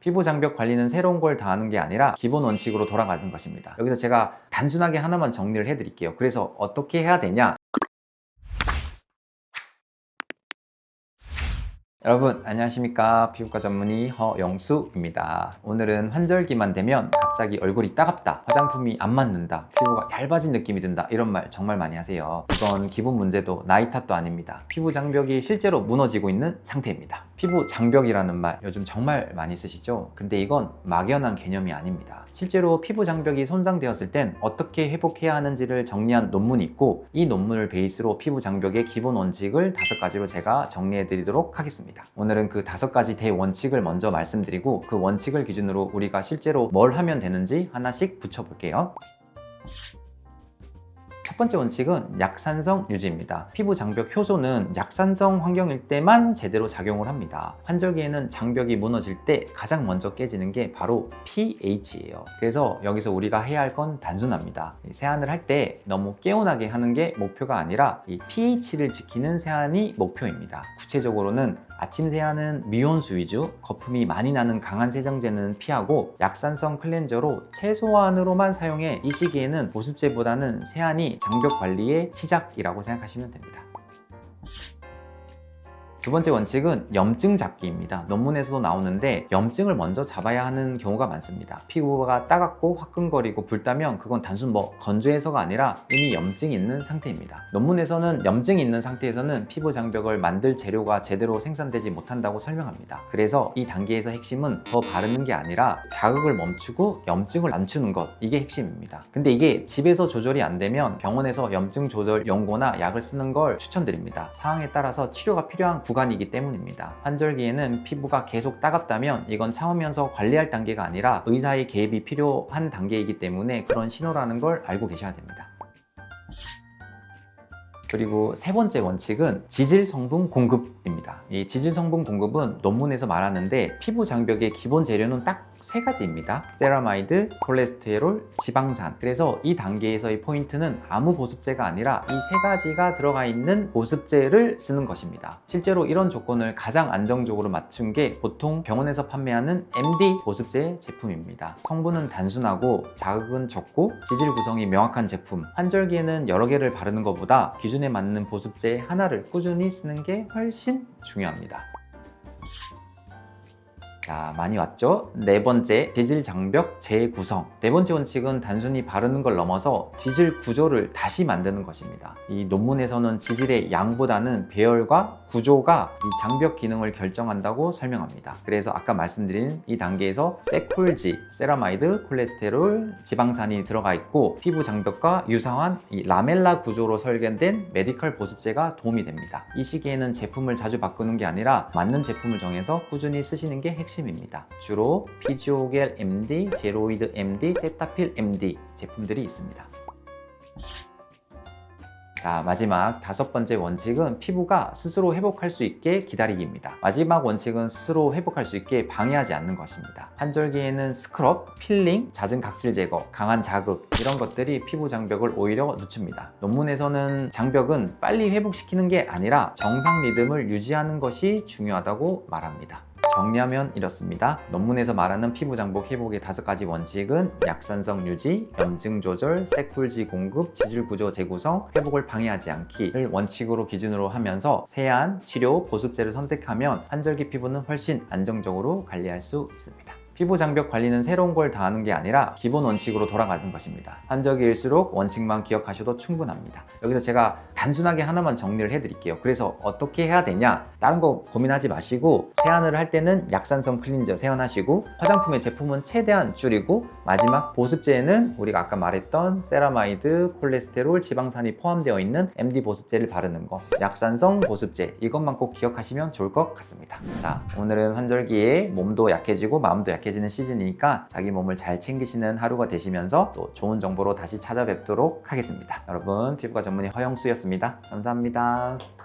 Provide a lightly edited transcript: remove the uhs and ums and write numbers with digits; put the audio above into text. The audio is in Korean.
피부 장벽 관리는 새로운 걸 더하는 게 아니라 기본 원칙으로 돌아가는 것입니다. 여기서 제가 단순하게 하나만 정리를 해드릴게요. 그래서 어떻게 해야 되냐? 여러분 안녕하십니까, 피부과 전문의 허영수입니다. 오늘은 환절기만 되면 갑자기 얼굴이 따갑다, 화장품이 안 맞는다, 피부가 얇아진 느낌이 든다, 이런 말 정말 많이 하세요. 이건 기분 문제도 나이 탓도 아닙니다. 피부 장벽이 실제로 무너지고 있는 상태입니다. 피부 장벽이라는 말 요즘 정말 많이 쓰시죠? 근데 이건 막연한 개념이 아닙니다. 실제로 피부 장벽이 손상되었을 땐 어떻게 회복해야 하는지를 정리한 논문이 있고, 이 논문을 베이스로 피부 장벽의 기본 원칙을 5가지로 제가 정리해 드리도록 하겠습니다. 오늘은 그 5가지 대원칙을 먼저 말씀드리고, 그 원칙을 기준으로 우리가 실제로 뭘 하면 되는지 하나씩 붙여볼게요. 첫 번째 원칙은 약산성 유지입니다. 피부 장벽 효소는 약산성 환경일 때만 제대로 작용을 합니다. 환절기에는 장벽이 무너질 때 가장 먼저 깨지는 게 바로 pH예요. 그래서 여기서 우리가 해야 할 건 단순합니다. 세안을 할 때 너무 개운하게 하는 게 목표가 아니라 이 pH를 지키는 세안이 목표입니다. 구체적으로는 아침 세안은 미온수 위주, 거품이 많이 나는 강한 세정제는 피하고 약산성 클렌저로 최소한으로만 사용해 이 시기에는 보습제보다는 세안이 장벽 관리의 시작이라고 생각하시면 됩니다. 두 번째 원칙은 염증 잡기입니다. 논문에서도 나오는데 염증을 먼저 잡아야 하는 경우가 많습니다. 피부가 따갑고 화끈거리고 붉다면 그건 단순 건조해서가 아니라 이미 염증이 있는 상태입니다. 논문에서는 염증이 있는 상태에서는 피부 장벽을 만들 재료가 제대로 생산되지 못한다고 설명합니다. 그래서 이 단계에서 핵심은 더 바르는 게 아니라 자극을 멈추고 염증을 낮추는 것, 이게 핵심입니다. 근데 이게 집에서 조절이 안 되면 병원에서 염증 조절 연고나 약을 쓰는 걸 추천드립니다. 상황에 따라서 치료가 필요한 구간이기 때문입니다. 환절기에는 피부가 계속 따갑다면 이건 참으면서 관리할 단계가 아니라 의사의 개입이 필요한 단계이기 때문에 그런 신호라는 걸 알고 계셔야 됩니다. 그리고 세 번째 원칙은 지질 성분 공급입니다. 이 지질 성분 공급은 논문에서 말하는데 피부 장벽의 기본 재료는 딱 3가지입니다. 세라마이드, 콜레스테롤, 지방산. 그래서 이 단계에서의 포인트는 아무 보습제가 아니라 이 3가지가 들어가 있는 보습제를 쓰는 것입니다. 실제로 이런 조건을 가장 안정적으로 맞춘 게 보통 병원에서 판매하는 MD 보습제 제품입니다. 성분은 단순하고 자극은 적고 지질 구성이 명확한 제품. 환절기에는 여러 개를 바르는 것보다 기준에 맞는 보습제 하나를 꾸준히 쓰는 게 훨씬 중요합니다. 자, 많이 왔죠? 네 번째, 지질 장벽 재구성. 네 번째 원칙은 단순히 바르는 걸 넘어서 지질 구조를 다시 만드는 것입니다. 이 논문에서는 지질의 양보다는 배열과 구조가 이 장벽 기능을 결정한다고 설명합니다. 그래서 아까 말씀드린 이 단계에서 세콜지, 세라마이드, 콜레스테롤, 지방산이 들어가 있고 피부 장벽과 유사한 이 라멜라 구조로 설계된 메디컬 보습제가 도움이 됩니다. 이 시기에는 제품을 자주 바꾸는 게 아니라 맞는 제품을 정해서 꾸준히 쓰시는 게 핵심입니다. 주로 피지오겔 MD, 제로이드 MD, 세타필 MD 제품들이 있습니다. 자, 마지막 5번째 원칙은 피부가 스스로 회복할 수 있게 기다리기입니다. 마지막 원칙은 스스로 회복할 수 있게 방해하지 않는 것입니다. 환절기에는 스크럽, 필링, 잦은 각질 제거, 강한 자극, 이런 것들이 피부 장벽을 오히려 늦춥니다. 논문에서는 장벽은 빨리 회복시키는 게 아니라 정상 리듬을 유지하는 것이 중요하다고 말합니다. 정리하면 이렇습니다. 논문에서 말하는 피부 장벽 회복의 5가지 원칙은 약산성 유지, 염증 조절, 세쿨지 공급, 지질 구조 재구성, 회복을 방해하지 않기를 원칙으로 기준으로 하면서 세안, 치료, 보습제를 선택하면 환절기 피부는 훨씬 안정적으로 관리할 수 있습니다. 피부 장벽 관리는 새로운 걸 더하는 게 아니라 기본 원칙으로 돌아가는 것입니다. 환절기일수록 원칙만 기억하셔도 충분합니다. 여기서 제가 단순하게 하나만 정리를 해드릴게요. 그래서 어떻게 해야 되냐? 다른 거 고민하지 마시고 세안을 할 때는 약산성 클린저 세안하시고 화장품의 제품은 최대한 줄이고 마지막 보습제에는 우리가 아까 말했던 세라마이드, 콜레스테롤, 지방산이 포함되어 있는 MD 보습제를 바르는 거, 약산성 보습제, 이것만 꼭 기억하시면 좋을 것 같습니다. 자, 오늘은 환절기에 몸도 약해지고 마음도 약해지는 시즌이니까 자기 몸을 잘 챙기시는 하루가 되시면서 또 좋은 정보로 다시 찾아뵙도록 하겠습니다. 여러분, 피부과 전문의 허영수였습니다. 감사합니다.